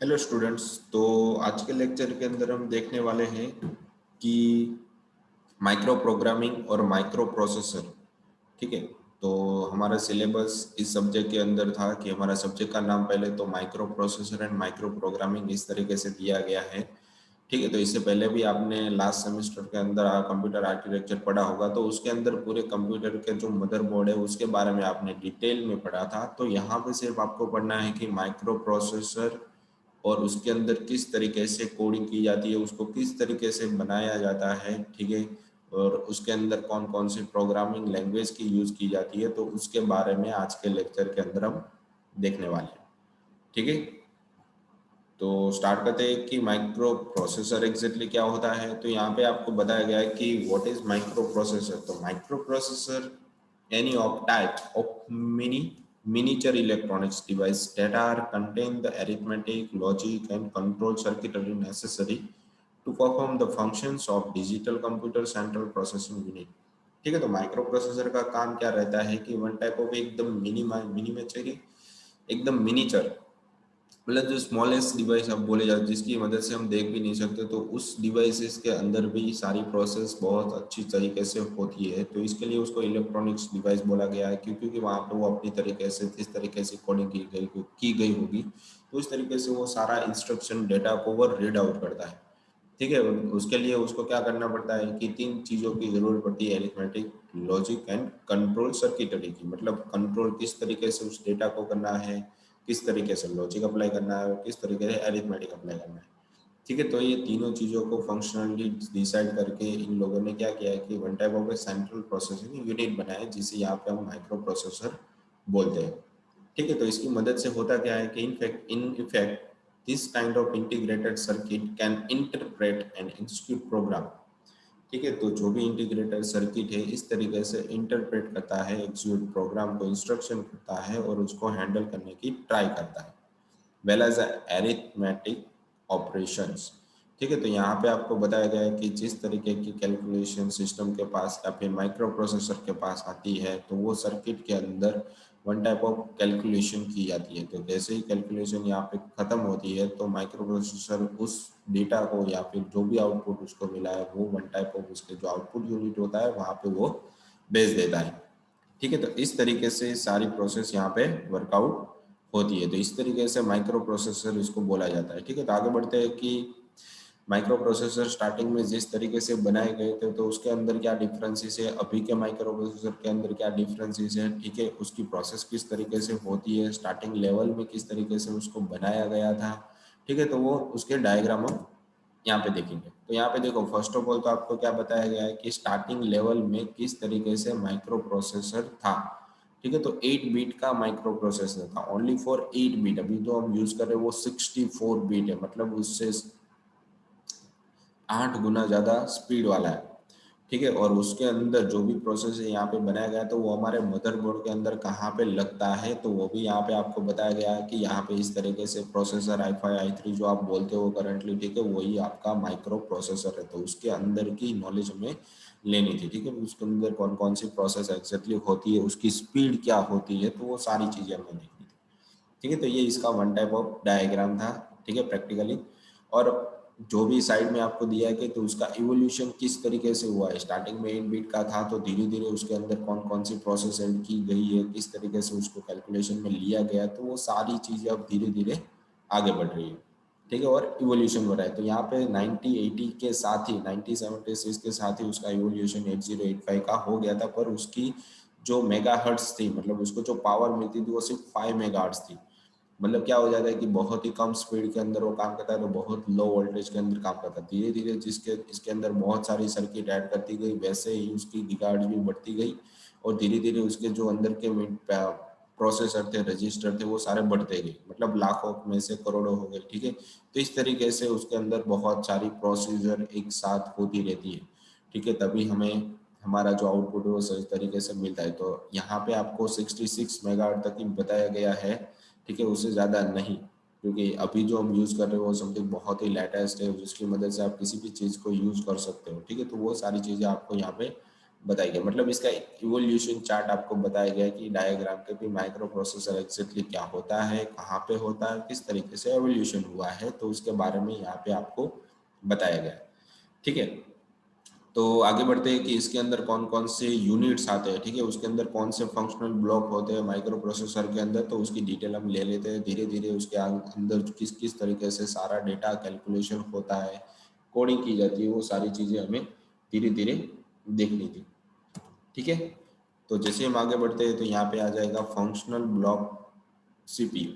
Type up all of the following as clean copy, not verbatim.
Hello students. तो आज के लेक्चर के अंदर हम देखने वाले हैं कि माइक्रो प्रोग्रामिंग और माइक्रो प्रोसेसर। ठीक है, तो हमारा सिलेबस इस सब्जेक्ट के अंदर था कि हमारा सब्जेक्ट का नाम पहले तो micro processor and micro programming इस तरीके से दिया गया है। ठीक है, तो इससे पहले भी आपने लास्ट सेमेस्टर के अंदर कंप्यूटर आर्किटेक्चर पढ़ा होगा, तो उसके अंदर पूरे कंप्यूटर के जो मदरबोर्ड है उसके बारे में आपने डिटेल में पढ़ा था। तो यहाँ पे सिर्फ आपको पढ़ना है कि माइक्रो प्रोसेसर और उसके अंदर किस तरीके से कोडिंग की जाती है, उसको किस तरीके से बनाया जाता है। ठीक है, और उसके अंदर कौन कौन सी प्रोग्रामिंग लैंग्वेज की यूज़ की जाती है, तो उसके बारे में आज के लेक्चर के अंदर हम देखने वाले हैं। ठीक है, तो स्टार्ट करते हैं कि माइक्रो प्रोसेसर एग्जैक्टली क्या होता है। तो यहाँ पे आपको बताया गया है कि व्हाट इज माइक्रो प्रोसेसर। तो micro processor any of type of miniature electronics device that are contain the arithmetic, logic and control circuitry necessary to perform the functions of digital computer central processing unit। ठीक है, तो micro processor का काम क्या रहता है कि one type of एकदम मिनिमेचर, एकदम मिनीचर, मतलब जो स्मॉलेस्ट डिवाइस आप बोले जाते जिसकी मदद से हम देख भी नहीं सकते, तो उस डिवाइसेस के अंदर भी सारी प्रोसेस बहुत अच्छी तरीके से होती है। तो इसके लिए उसको इलेक्ट्रॉनिक्स डिवाइस बोला गया है, क्योंकि वहाँ पे वो अपनी तरीके से इस तरीके से कोडिंग की गई होगी, तो इस तरीके से वो सारा इंस्ट्रक्शन डेटा को वो रीड आउट करता है। ठीक है, उसके लिए उसको क्या करना पड़ता है कि तीन चीज़ों की ज़रूरत पड़ती है, arithmetic, logic and control circuitry की। मतलब कंट्रोल किस तरीके से उस डेटा को करना है, किस तरीके से लॉजिक अप्लाई करना है और किस तरीके से एरिथमेटिक अप्लाई करना है। ठीक है, तो ये तीनों चीज़ों को फंक्शनली डिसाइड करके इन लोगों ने क्या किया है कि one type of A central processing unit बनाया है, जिसे यहाँ पे हम माइक्रो प्रोसेसर बोलते हैं। ठीक है, तो इसकी मदद से होता क्या है कि in effect this kind of integrated circuit can interpret and execute program. ठीक है, तो जो भी इंटीग्रेटेड सर्किट है इस तरीके से इंटरप्रेट करता है, एक्जीक्यूट प्रोग्राम को इंस्ट्रक्शन करता है और उसको हैंडल करने की ट्राई करता है, वेल एज अरिथमेटिक ऑपरेशंस। ठीक है, तो यहाँ पे आपको बताया गया है कि जिस तरीके की कैलकुलेशन सिस्टम के पास या फिर माइक्रो प्रोसेसर के पास आती है, तो वो सर्किट के अंदर वन टाइप ऑफ कैलकुलेशन की जाती है। तो जैसे ही कैलकुलेशन यहाँ पे खत्म होती है, तो माइक्रो प्रोसेसर उस डेटा को या फिर जो भी आउटपुट उसको मिला है वो वन टाइप ऑफ उसके जो आउटपुट यूनिट होता है वहाँ पे वो भेज देता है। ठीक है, तो इस तरीके से सारी प्रोसेस यहाँ पे वर्कआउट होती है। तो इस तरीके से माइक्रो प्रोसेसर इसको बोला जाता है। ठीक है, तो आगे बढ़ते हैं कि माइक्रो प्रोसेसर स्टार्टिंग में जिस तरीके से बनाए गए थे, तो उसके अंदर क्या डिफरेंसेस है, अभी के माइक्रो प्रोसेसर के अंदर क्या डिफरेंसेस है। ठीक है, उसकी प्रोसेस किस तरीके से होती है, स्टार्टिंग लेवल में किस तरीके से उसको बनाया गया था। ठीक है, तो वो उसके डायग्राम हम यहाँ पे देखेंगे। तो यहाँ पे देखो, फर्स्ट ऑफ ऑल तो आपको क्या बताया गया है कि स्टार्टिंग लेवल में किस तरीके से माइक्रो प्रोसेसर था। ठीक है, तो 8 बीट का माइक्रो प्रोसेसर था, ओनली फॉर 8 बीट। अभी तो हम यूज कर रहे हैं वो 64 बीट है, मतलब उससे 8 गुना ज़्यादा स्पीड वाला है। ठीक है, और उसके अंदर जो भी प्रोसेस है यहाँ पे बनाया गया, तो वो हमारे मदरबोर्ड के अंदर कहाँ पे लगता है, तो वो भी यहाँ पे आपको बताया गया है कि यहाँ पे इस तरीके से प्रोसेसर i5 i3 जो आप बोलते हो करंटली, ठीक है, वही आपका माइक्रो प्रोसेसर है। तो उसके अंदर की नॉलेज हमें लेनी थी। ठीक है, उसके अंदर कौन कौन सी प्रोसेस एग्जैक्टली होती है, उसकी स्पीड क्या होती है, तो वो सारी चीज़ें हमें देखनी थी। ठीक है, तो ये इसका वन टाइप ऑफ डायग्राम था। ठीक है, प्रैक्टिकली। और जो भी साइड में आपको दिया है कि तो उसका इवोल्यूशन किस तरीके से हुआ है, स्टार्टिंग में 8 बिट का था, तो धीरे धीरे उसके अंदर कौन कौन सी प्रोसेस ऐड की गई है, किस तरीके से उसको कैलकुलेशन में लिया गया, तो वो सारी चीज़ें अब धीरे धीरे आगे बढ़ रही है। ठीक है, और इवोल्यूशन हो रहा है। तो यहाँ पे 9080 के साथ ही 9076 के साथ ही उसका इवोल्यूशन 8085 का हो गया था, पर उसकी जो मेगा हर्ट्स थी, मतलब उसको जो पावर मिलती थी वो सिर्फ 5 मेगा हर्ट्स थी। मतलब क्या हो जाता है कि बहुत ही कम स्पीड के अंदर वो काम करता है, तो बहुत लो वोल्टेज के अंदर काम करता है। धीरे धीरे जिसके इसके अंदर बहुत सारी सर्किट ऐड करती गई, वैसे ही उसकी गिगार्ड्स भी बढ़ती गई, और धीरे धीरे उसके जो अंदर के प्रोसेसर थे, रजिस्टर थे, वो सारे बढ़ते गए, मतलब लाखों में से करोड़ों हो गए। ठीक है, तो इस तरीके से उसके अंदर बहुत सारी प्रोसीजर एक साथ होती रहती है। ठीक है, तभी हमें हमारा जो आउटपुट है वो सही तरीके से मिलता है। तो यहाँ पे आपको 66 मेगाहर्ट्ज तक ही बताया गया है। ठीक है, उससे ज़्यादा नहीं, क्योंकि अभी जो हम यूज़ कर रहे हो वो समथिंग बहुत ही लेटेस्ट है, जिसकी मदद से आप किसी भी चीज़ को यूज़ कर सकते हो। ठीक है, तो वो सारी चीज़ें आपको यहाँ पे बताया गया, मतलब इसका इवोल्यूशन चार्ट आपको बताया गया कि डायग्राम के भी माइक्रो प्रोसेसर एग्जैक्टली क्या होता है, कहाँ पे होता है, किस तरीके से एवोल्यूशन हुआ है, तो उसके बारे में यहाँ पे आपको बताया गया। ठीक है, तो आगे बढ़ते हैं कि इसके अंदर कौन कौन से यूनिट्स आते हैं। ठीक है, उसके अंदर कौन से फंक्शनल ब्लॉक होते हैं माइक्रो प्रोसेसर के अंदर, तो उसकी डिटेल हम ले लेते हैं धीरे धीरे। उसके अंदर किस किस तरीके से सारा डेटा कैलकुलेशन होता है, कोडिंग की जाती है, वो सारी चीज़ें हमें धीरे धीरे देखनी थी। ठीक है, तो जैसे हम आगे बढ़ते हैं तो यहाँ पे आ जाएगा functional block CPU,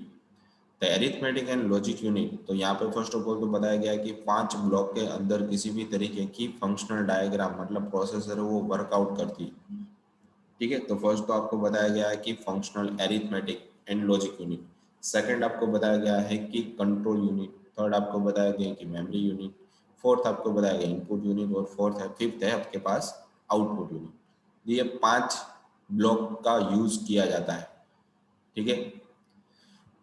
the arithmetic and logic unit. तो यहाँ पे फर्स्ट ऑफ ऑल तो बताया गया है कि 5 ब्लॉक के अंदर किसी भी तरीके की फंक्शनल डायग्राम मतलब प्रोसेसर है वो वर्कआउट करती है। ठीक है, तो फर्स्ट तो आपको बताया गया है कि functional arithmetic and logic unit, second आपको बताया गया है कि कंट्रोल यूनिट, थर्ड आपको बताया गया कि मेमोरी यूनिट, फोर्थ आपको बताया गया इनपुट यूनिट, और फोर्थ है फिफ्थ है आपके पास आउटपुट यूनिट। ये 5 ब्लॉक का यूज किया जाता है। ठीक है,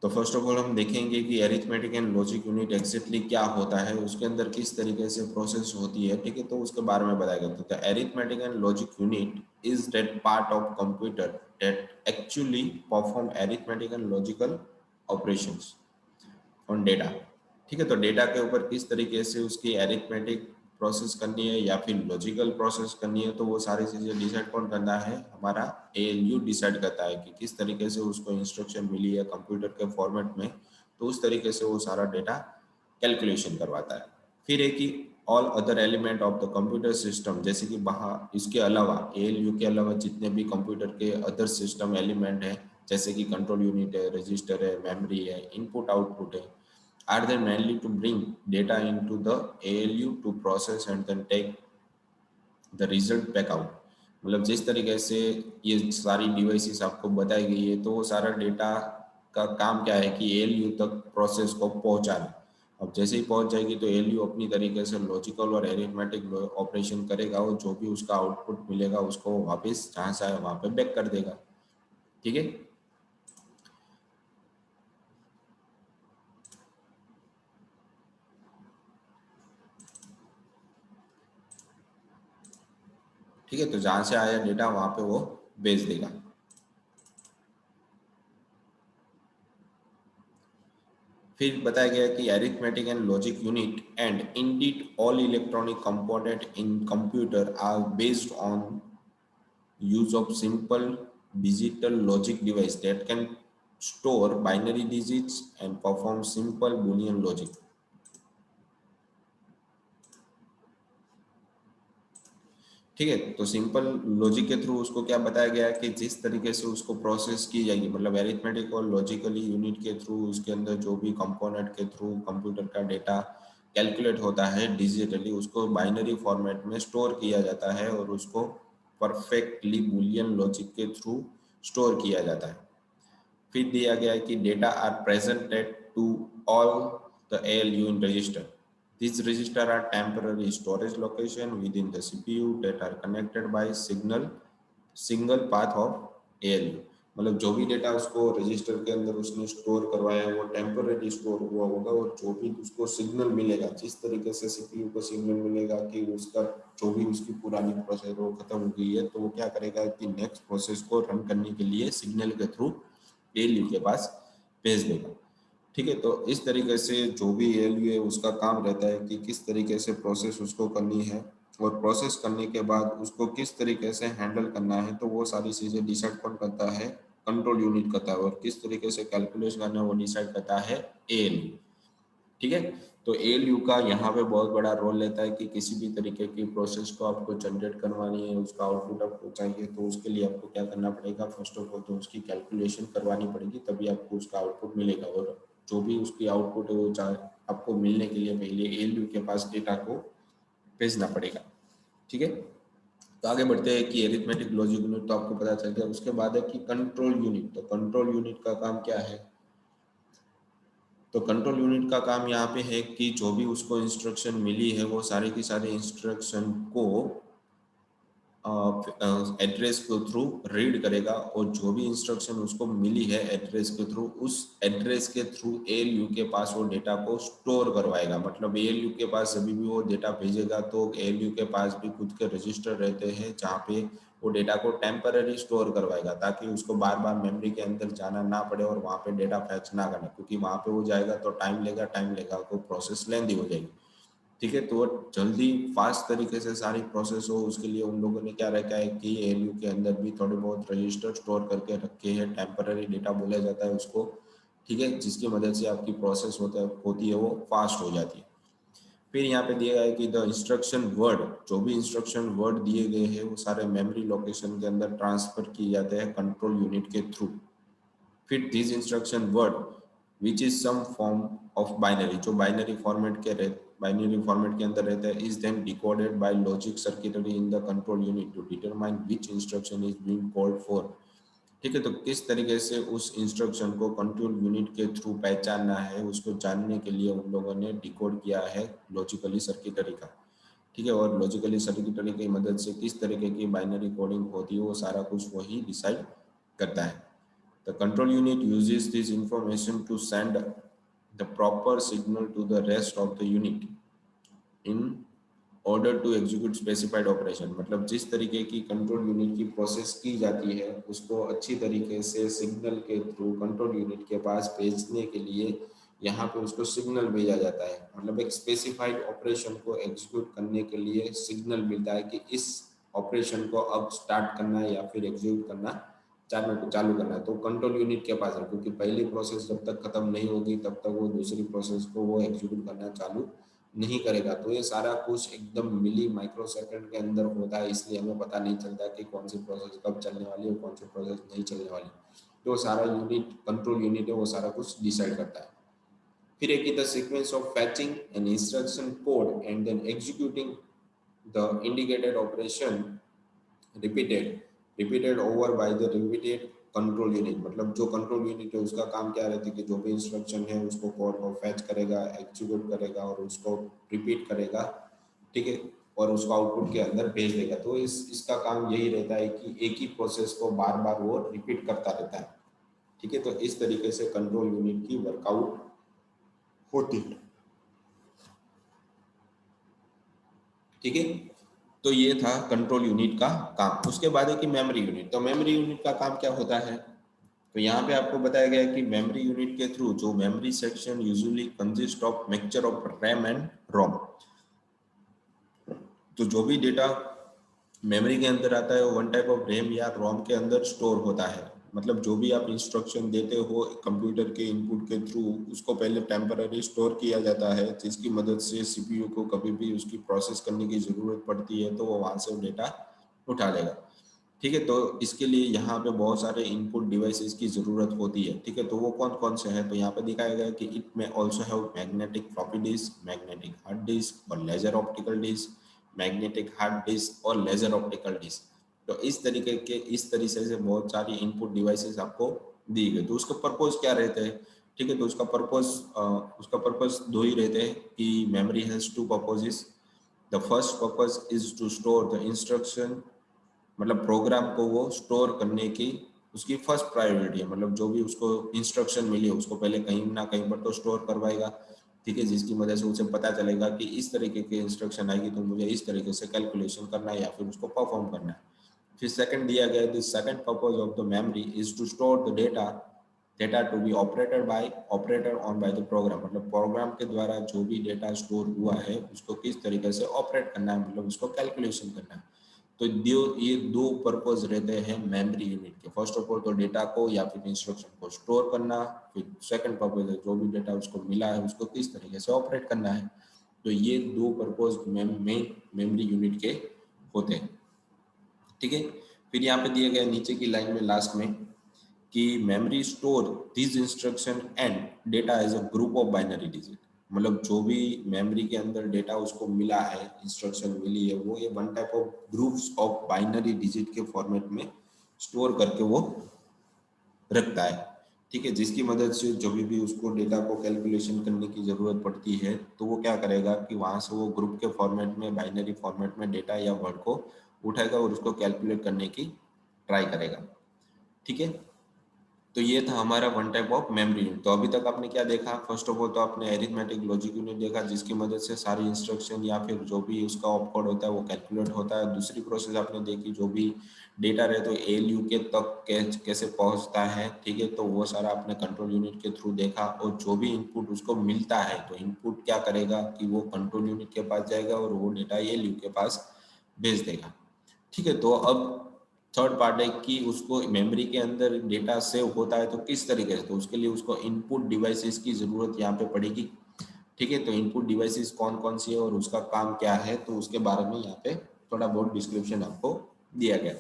तो फर्स्ट ऑफ ऑल हम देखेंगे कि arithmetic and logic unit exactly क्या होता है, उसके अंदर किस तरीके से प्रोसेस होती है। ठीक है, तो उसके बारे में बताया गया। तो arithmetic and logic unit is that part of computer that actually perform arithmetic and logical operations on data. ठीक है, तो डेटा के ऊपर किस तरीके से उसकी एरिथमेटिक प्रोसेस करनी है या फिर लॉजिकल प्रोसेस करनी है, तो वो सारी चीज़ें डिसाइड कौन करना है, हमारा एएलयू डिसाइड करता है कि किस तरीके से उसको इंस्ट्रक्शन मिली है कंप्यूटर के फॉर्मेट में, तो उस तरीके से वो सारा डेटा कैलकुलेशन करवाता है। फिर एक ही all other element of the computer system, जैसे कि वहाँ इसके अलावा एएलयू के अलावा जितने भी कंप्यूटर के अदर सिस्टम एलिमेंट हैं, जैसे कि कंट्रोल यूनिट है, रजिस्टर है, मेमोरी है, इनपुट आउटपुट है, are there mainly to bring data into the ALU to process and then take the result back out। मतलब जिस तरीके से ये सारी डिवाइसेस आपको बताई गई है, तो वो सारा डेटा का काम क्या है कि ALU तक प्रोसेस को पहुंचाना। अब जैसे ही पहुंच जाएगी तो ALU अपनी तरीके से लॉजिकल और एरिथमेटिक ऑपरेशन करेगा, और जो भी उसका आउटपुट मिलेगा उसको वापस जहाँ से आए वहाँ पे बैक कर देगा। ठीक है, ठीक है, तो जहाँ से आया डेटा वहाँ पे वो भेज देगा। फिर बताया गया कि arithmetic and logic unit and indeed all electronic component in computer are based on use of simple digital logic device that can store binary digits and perform simple boolean logic। ठीक है, तो सिंपल लॉजिक के through उसको क्या बताया गया है कि जिस तरीके से उसको प्रोसेस की जाएगी, मतलब एरिथमेटिक और लॉजिकली यूनिट के थ्रू उसके अंदर जो भी कंपोनेंट के थ्रू कंप्यूटर का डेटा कैलकुलेट होता है डिजिटली, उसको बाइनरी फॉर्मेट में स्टोर किया जाता है और उसको परफेक्टली बुलियन लॉजिक के थ्रू स्टोर किया जाता है। फिर दिया गया है कि data are presented to all the ALU in register। These register are temporary storage location within the CPU that are connected by single path of ALU। मतलब जो भी डेटा उसको रजिस्टर के अंदर उसने स्टोर करवाया है वो टेम्पररी स्टोर हुआ होगा, और जो भी उसको सिग्नल मिलेगा, जिस तरीके से CPU को सिग्नल मिलेगा कि उसका जो भी उसकी पुरानी प्रोसेस वो खत्म हो गई है, तो वो क्या करेगा कि नेक्स्ट प्रोसेस को रन करने के लिए सिग्नल के थ्रू ALU के पास भेज देगा। ठीक है, तो इस तरीके से जो भी ALU है उसका काम रहता है कि किस तरीके से प्रोसेस उसको करनी है, और प्रोसेस करने के बाद उसको किस तरीके से हैंडल करना है, तो वो सारी चीज़ें डिसाइड कौन करता है, कंट्रोल यूनिट करता है, और किस तरीके से कैलकुलेट करना है वो डिसाइड करता है ALU। ठीक है, तो ALU का यहाँ पे बहुत बड़ा रोल रहता है कि किसी भी तरीके की प्रोसेस को आपको जनरेट करवानी है, उसका आउटपुट आपको चाहिए, तो उसके लिए आपको क्या करना पड़ेगा, फर्स्ट ऑफ ऑल तो उसकी कैलकुलेशन करवानी पड़ेगी, तभी आपको उसका आउटपुट मिलेगा। और जो भी उसकी आउटपुट है वो चाहे आपको मिलने के लिए पहले ALU के पास डेटा को भेजना पड़ेगा। ठीक है, तो आगे बढ़ते हैं कि एरिथमेटिक लॉजिक यूनिट तो आपको पता चल गया। उसके बाद है कि कंट्रोल यूनिट। तो कंट्रोल यूनिट का काम क्या है, तो कंट्रोल यूनिट का काम यहाँ पे है कि जो भी उसको इंस्ट्रक्शन मिली है वो सारी की सारी इंस्ट्रक्शन को एड्रेस के थ्रू रीड करेगा और जो भी इंस्ट्रक्शन उसको मिली है एड्रेस के थ्रू, उस एड्रेस के थ्रू एएलयू के पास वो डेटा को स्टोर करवाएगा। मतलब एएलयू के पास जब भी वो डेटा भेजेगा तो एएलयू के पास भी खुद के रजिस्टर रहते हैं जहाँ पे वो डेटा को टेम्पररी स्टोर करवाएगा, ताकि उसको बार बार मेमोरी के अंदर जाना ना पड़े और वहाँ पे डेटा फैच ना करना, क्योंकि वहाँ पे वो जाएगा तो टाइम लेगा तो प्रोसेस लेंदी हो जाएगी। ठीक है, तो जल्दी फास्ट तरीके से सारी प्रोसेस हो उसके लिए उन लोगों ने क्या रखा है कि एएलयू के अंदर भी थोड़े बहुत रजिस्टर स्टोर करके रखे हैं, टेम्पररी डेटा बोला जाता है उसको। ठीक है, जिसकी मदद से आपकी प्रोसेस होती है वो फास्ट हो जाती है। फिर यहाँ पे दिया गया है कि द इंस्ट्रक्शन वर्ड, जो भी इंस्ट्रक्शन वर्ड दिए गए हैं वो सारे मेमोरी लोकेशन के अंदर ट्रांसफर किए जाते हैं कंट्रोल यूनिट के थ्रू। फिर this instruction word which is some form of binary, जो बाइनरी फॉर्मेट के अंदर रहता है, is then decoded by logic circuitry in the control unit to determine which instruction is being called for. ठीक है, तो किस तरीके से उस इंस्ट्रक्शन को कंट्रोल यूनिट के थ्रू पहचानना है उसको जानने के लिए उन लोगों ने डिकोड किया है लॉजिकली सर्किटरी का। ठीक है, और लॉजिकली सर्किटरी की मदद से किस तरीके की बाइनरी कोडिंग होती है वो सारा कुछ वही डिसाइड करता है। The control unit uses this information to send the proper signal to the rest of the unit in order to execute specified operation। मतलब जिस तरीके की कंट्रोल यूनिट की प्रोसेस की जाती है उसको अच्छी तरीके से सिग्नल के थ्रू कंट्रोल यूनिट के पास भेजने के लिए यहाँ पे उसको सिग्नल भेजा जाता है। मतलब एक स्पेसिफाइड ऑपरेशन को एग्जीक्यूट करने के लिए सिग्नल मिलता है कि इस ऑपरेशन को अब स्टार्ट करना है या फिर एग्जीक्यूट करना चालू करना है, तो कंट्रोल यूनिट के पास है, क्योंकि पहली प्रोसेस जब तक खत्म नहीं होगी तब तक वो दूसरी प्रोसेस को वो एग्जीक्यूट करना चालू नहीं करेगा। तो ये सारा कुछ एकदम मिली माइक्रो सेकंड के अंदर होता है, इसलिए हमें पता नहीं चलता कि कौन सी प्रोसेस कब चलने वाली है और कौन सी प्रोसेस नहीं चलने वाली। तो सारा यूनिट कंट्रोल यूनिट है वो सारा कुछ डिसाइड करता है। फिर एक the sequence of fetching an instruction code and then executing the indicated operation repeated over by the repeated control unit. मतलब जो कंट्रोल यूनिट है उसका काम क्या रहता है कि जो भी इंस्ट्रक्शन है उसको कोड को फैच करेगा, एग्जीक्यूट करेगा और उसको रिपीट करेगा। ठीक है, और उसको आउटपुट के अंदर भेज देगा। तो इसका काम यही रहता है कि एक ही प्रोसेस को बार बार वो रिपीट करता रहता है। ठीक है, तो इस तरीके से कंट्रोल यूनिट की वर्कआउट होती है। ठीक है, तो ये था कंट्रोल यूनिट का काम। उसके बाद है कि मेमोरी यूनिट। तो मेमोरी यूनिट का काम क्या होता है, तो यहाँ पे आपको बताया गया है कि मेमोरी यूनिट के थ्रू जो memory section usually consist of mixture of RAM and ROM. तो जो भी डेटा मेमोरी के अंदर आता है वो वन टाइप ऑफ रैम या रोम के अंदर स्टोर होता है। मतलब जो भी आप इंस्ट्रक्शन देते हो कंप्यूटर के इनपुट के थ्रू उसको पहले टेम्पररी स्टोर किया जाता है, जिसकी मदद से सीपीयू को कभी भी उसकी प्रोसेस करने की जरूरत पड़ती है तो वो वहां से डेटा उठा लेगा। ठीक है, तो इसके लिए यहाँ पे बहुत सारे इनपुट डिवाइसेस की जरूरत होती है। ठीक है, तो वो कौन कौन से हैं, तो यहाँ पे दिखाया गया है कि इट में also have magnetic floppy disk, magnetic hard disk और laser optical disk, magnetic hard disk और लेजर ऑप्टिकल डिस्क। तो इस तरीके से बहुत सारी इनपुट डिवाइसेस आपको दी गई। तो उसका पर्पज क्या रहता है, ठीक है, तो उसका पर्पज दो ही रहते हैं कि memory has two purposes. The first purpose is to store the instruction, मतलब प्रोग्राम को वो स्टोर करने की उसकी फर्स्ट प्रायोरिटी है। मतलब जो भी उसको इंस्ट्रक्शन मिली है उसको पहले कहीं ना कहीं पर तो स्टोर करवाएगा। ठीक है, जिसकी वजह से उसे पता चलेगा कि इस तरीके की इंस्ट्रक्शन आएगी तो मुझे इस तरीके से कैलकुलेशन करना है या फिर उसको परफॉर्म करना है। फिर सेकंड दिया गया, the second purpose of the memory is to store the data to be operator on by the program. मतलब प्रोग्राम के द्वारा जो भी डेटा स्टोर हुआ है उसको किस तरीके से ऑपरेट करना है, मतलब उसको कैलकुलेशन करना है। तो ये दो पर्पज रहते हैं मेमोरी यूनिट के। फर्स्ट ऑफ ऑल तो डेटा को या फिर इंस्ट्रक्शन को स्टोर करना, फिर सेकंड पर्पज है जो भी डेटा उसको मिला है उसको किस तरीके से ऑपरेट करना है। तो ये दो पर्पज मेमोरी यूनिट के होते हैं। ठीक है, फिर यहाँ पे दिए गए नीचे की लाइन में लास्ट में कि memory store this instruction and data as a group of binary digit. मतलब जो भी मेमोरी के अंदर डेटा उसको मिला है, इंस्ट्रक्शन मिली है, वो ये one type of groups of binary digit के फॉर्मेट में स्टोर करके वो रखता है। ठीक है, जिसकी मदद से जो भी उसको डेटा को कैलकुलेशन करने की ज़रूरत पड़ती है तो वो क्या करेगा कि वहाँ से वो ग्रुप के फॉर्मेट में, बाइनरी फॉर्मेट में डेटा या वर्ड को उठाएगा और उसको कैलकुलेट करने की ट्राई करेगा। ठीक है, तो ये था हमारा one type of memory unit. तो अभी तक आपने क्या देखा? फर्स्ट ऑफ ऑल तो आपने एरिथमेटिक लॉजिक यूनिट देखा, जिसकी मदद से सारी इंस्ट्रक्शन या फिर जो भी उसका ऑपकोड होता है वो कैलकुलेट होता है। दूसरी प्रोसेस आपने देखी, जो भी डेटा रहे तो एएलयू के तक कैसे पहुंचता है। ठीक है, तो वो सारा आपने कंट्रोल यूनिट के थ्रू देखा। और जो भी इनपुट उसको मिलता है तो इनपुट क्या करेगा कि वो कंट्रोल यूनिट के पास जाएगा और वो डेटा एएलयू के पास भेज देगा। ठीक है, तो अब थर्ड पार्ट है कि उसको मेमोरी के अंदर डेटा सेव होता है तो किस तरीके से, तो उसके लिए उसको इनपुट डिवाइसेस की ज़रूरत यहाँ पे पड़ेगी। ठीक है, तो इनपुट डिवाइसेस कौन कौन सी है और उसका काम क्या है, तो उसके बारे में यहाँ पे थोड़ा बहुत डिस्क्रिप्शन आपको दिया गया।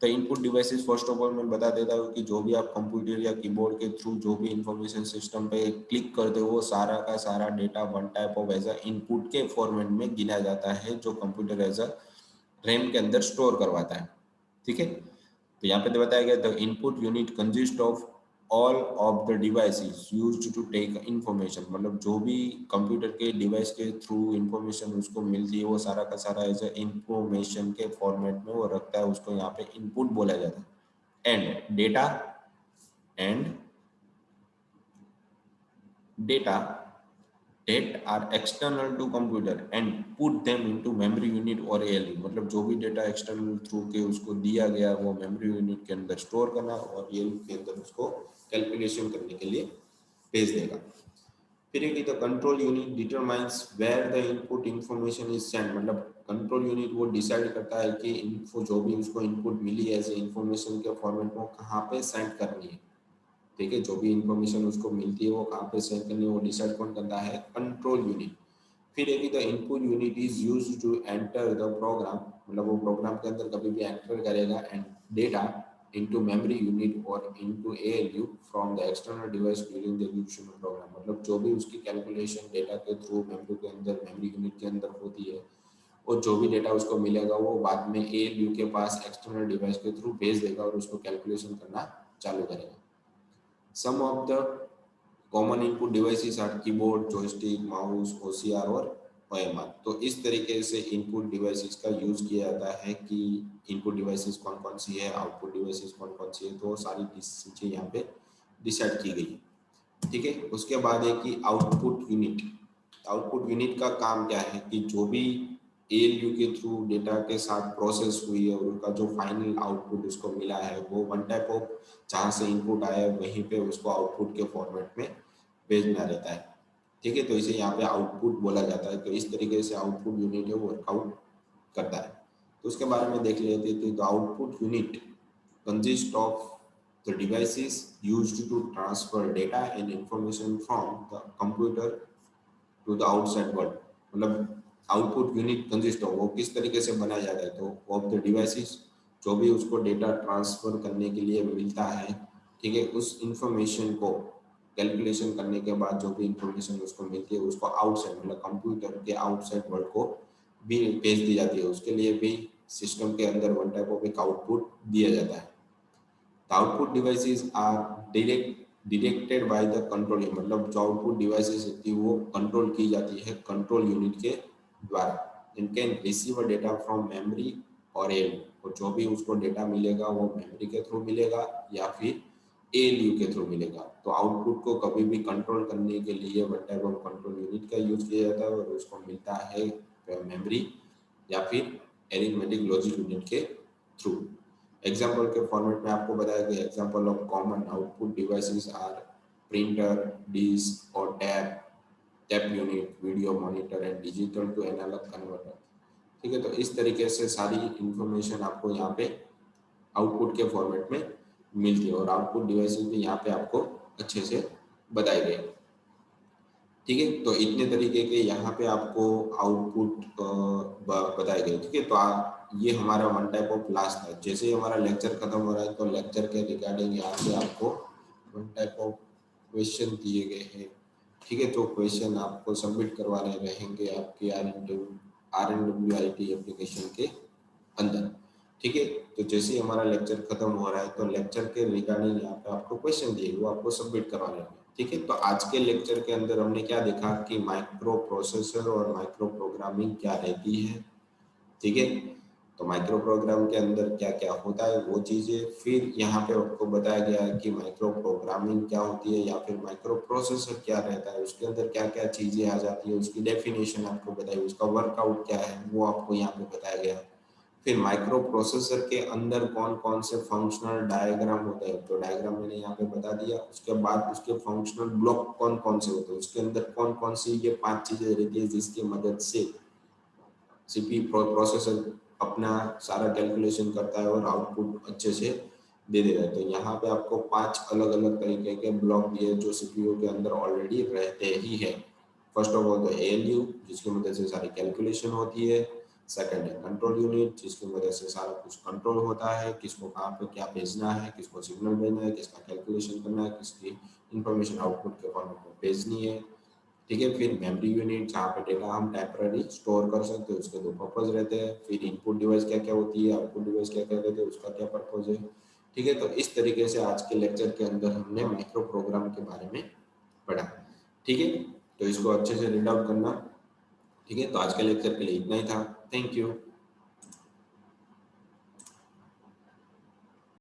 तो input devices first of all मैं बता देता हूँ कि जो भी आप कंप्यूटर या कीबोर्ड के थ्रू जो भी इंफॉर्मेशन सिस्टम पे क्लिक करते हो वो सारा का सारा data one type of as a input के फॉर्मेट में गिना जाता है, जो कंप्यूटर एज अ रैम के अंदर स्टोर करवाता है। ठीक है, तो यहाँ पे तो बताया गया the input unit consist of all of the devices used to take information, मतलब जो भी कंप्यूटर के डिवाइस के थ्रू इंफॉर्मेशन उसको मिलती है वो सारा का सारा एज ए इंफॉर्मेशन के फॉर्मेट में वो रखता है, उसको यहाँ पे इनपुट बोला जाता है। And data that are external to computer and put them into memory unit और ALU, मतलब जो भी डेटा एक्सटर्नल थ्रू के उसको दिया गया वो मेमोरी यूनिट के अंदर स्टोर करना और ALU के अंदर उसको कैलकुलेशन करने के लिए भेज देगा। फिर एक तो control unit determines where the input information is send, मतलब कंट्रोल यूनिट वो डिसाइड करता है कि इन्फो जो भी उसको इनपुट मिली है एज इंफॉर्मेशन के फॉर्मेट में कहाँ पे सेंड करनी है। ठीक है, जो भी इंफॉर्मेशन उसको मिलती है वो कहाँ पे सेंड करनी है वो डिसाइड कौन करता है? Control unit. फिर एक the input unit is used to enter the program, मतलब वो प्रोग्राम के अंदर कभी भी एंटर करेगा and data into memory unit और into ALU from the external device during the execution of program, मतलब जो भी उसकी कैलकुलेशन डेटा के थ्रू मेमोरी के अंदर, मेमोरी यूनिट के अंदर होती है और जो भी डेटा उसको मिलेगा वो बाद में एएलयू के पास एक्सटर्नल डिवाइस के थ्रू भेज देगा और उसको कैलकुलेशन करना चालू करेगा। Some of the common input devices are keyboard, joystick, mouse, OCR और ओएमआर। तो इस तरीके से इनपुट डिवाइसेस का यूज किया जाता है कि इनपुट डिवाइसेस कौन कौन सी है, आउटपुट डिवाइसेस कौन कौन सी है, तो सारी चीजें यहाँ पे डिसाइड की गई है। ठीक है, उसके बाद है कि आउटपुट यूनिट। आउटपुट यूनिट का काम क्या है कि जो भी एएलयू के थ्रू डेटा के साथ प्रोसेस हुई है और उनका जो फाइनल आउटपुट उसको मिला है वो वन टाइप ऑफ जहाँ से इनपुट आया है वहीं पे उसको आउटपुट के फॉर्मेट में भेजना रहता है। ठीक है, तो इसे यहाँ पे आउटपुट बोला जाता है। तो इस तरीके से आउटपुट यूनिट है वो वर्कआउट करता है। तो उसके बारे में देख लेते हैं। तो output unit consist of the devices used to transfer data and information from the computer to the outside world, मतलब आउटपुट यूनिट कंसिस्ट ऑफ वो किस तरीके से बनाया जाता है, तो ऑफ द डिवाइसेस जो भी उसको डेटा ट्रांसफर करने के लिए मिलता है। ठीक है, उस इंफॉर्मेशन को कैलकुलेशन करने के बाद जो भी इंफॉर्मेशन उसको मिलती है उसको आउटसाइड, मतलब कंप्यूटर के आउटसाइड वर्ल्ड को भी भेज दी जाती है। उसके लिए भी सिस्टम के अंदर वन टाइप ऑफ एक आउटपुट दिया जाता है। Output devices are detected by the control unit, मतलब जो आउटपुट डिवाइसेस होती है वो कंट्रोल की जाती है कंट्रोल यूनिट के द्वारा। And can receive data from memory और एएलयू, और जो भी उसको डेटा मिलेगा वो मेमोरी के थ्रू मिलेगा या फिर एएलयू के थ्रू मिलेगा। तो आउटपुट को कभी भी कंट्रोल करने के लिए one type of control unit का यूज किया जाता है और उसको मिलता है मेमोरी या फिर एरिथमेटिक लॉजिक यूनिट के थ्रू। एग्जाम्पल के फॉर्मेट में आपको बताया गया example of common output devices are printer, disk और tape unit, video monitor and digital to analog converter. ठीक है, तो इस तरीके से सारी इंफॉर्मेशन आपको यहाँ पे आउटपुट के फॉर्मेट में मिलती है और आउटपुट डिवाइसेस भी यहाँ पे आपको अच्छे से बताए गए। ठीक है, तो इतने तरीके के यहाँ पे आपको आउटपुट बताए गए। ठीक है, तो ये हमारा वन टाइप ऑफ क्लास था। जैसे ही हमारा लेक्चर खत्म हो रहा है तो लेक्चर के रिगार्डिंग यहाँ पे आपको वन टाइप ऑफ क्वेश्चन दिए गए हैं। ठीक है, तो क्वेश्चन आपको सबमिट करवाने रहेंगे आपके RNWIT एप्लीकेशन के अंदर। ठीक है। तो जैसे ही हमारा लेक्चर खत्म हो रहा है तो लेक्चर के रिगार्डिंग यहाँ पे आपको क्वेश्चन दिए वो आपको सबमिट करवाने होंगे। ठीक है, तो आज के लेक्चर के अंदर हमने क्या देखा कि माइक्रो प्रोसेसर और माइक्रो प्रोग्रामिंग क्या रहती है। ठीक है, तो माइक्रो प्रोग्राम के अंदर क्या क्या होता है वो चीज़ें, फिर यहाँ पे आपको बताया गया है कि माइक्रो प्रोग्रामिंग क्या होती है या फिर माइक्रो प्रोसेसर क्या रहता है, उसके अंदर क्या क्या चीज़ें आ जाती है, उसकी डेफिनेशन आपको बताई, उसका वर्कआउट क्या है वो आपको यहाँ पे बताया गया। फिर माइक्रो प्रोसेसर के अंदर कौन कौन से फंक्शनल डायग्राम होते हैं, तो डायग्राम मैंने यहाँ पे बता दिया। उसके बाद उसके फंक्शनल ब्लॉक कौन कौन से होते हैं, उसके अंदर कौन कौन सी ये 5 चीजें रहती है जिसकी मदद से सीपी प्रोसेसर अपना सारा कैलकुलेशन करता है और आउटपुट अच्छे से दे देता है। तो यहाँ पे आपको 5 अलग अलग तरीके के ब्लॉक दिए जो सीपीयू के अंदर ऑलरेडी रहते ही है। फर्स्ट ऑफ ऑल तो एएलयू जिसकी मदद से सारी कैलकुलेशन होती है। सेकंड है कंट्रोल यूनिट जिसकी मदद से सारा कुछ कंट्रोल होता है, किसको कहाँ पे क्या भेजना है, किसको सिग्नल भेजना है, किसका कैलकुलेशन करना है, किसकी इंफॉर्मेशन आउटपुट के फॉर्मेट में भेजनी है। ठीक है, फिर मेमोरी यूनिट जहाँ पे डेटा हम टेम्पररी स्टोर कर सकते हैं, उसके 2 पर्पज रहते हैं। फिर इनपुट डिवाइस क्या क्या होती है, आउटपुट डिवाइस क्या क्या रहते हैं, उसका क्या पर्पज है। ठीक है, तो इस तरीके से आज के लेक्चर के अंदर हमने माइक्रो प्रोग्राम के बारे में पढ़ा। ठीक है, तो इसको अच्छे से रीड आउट करना। ठीक है, तो आज के लेक्चर के लिए इतना ही था। Thank you.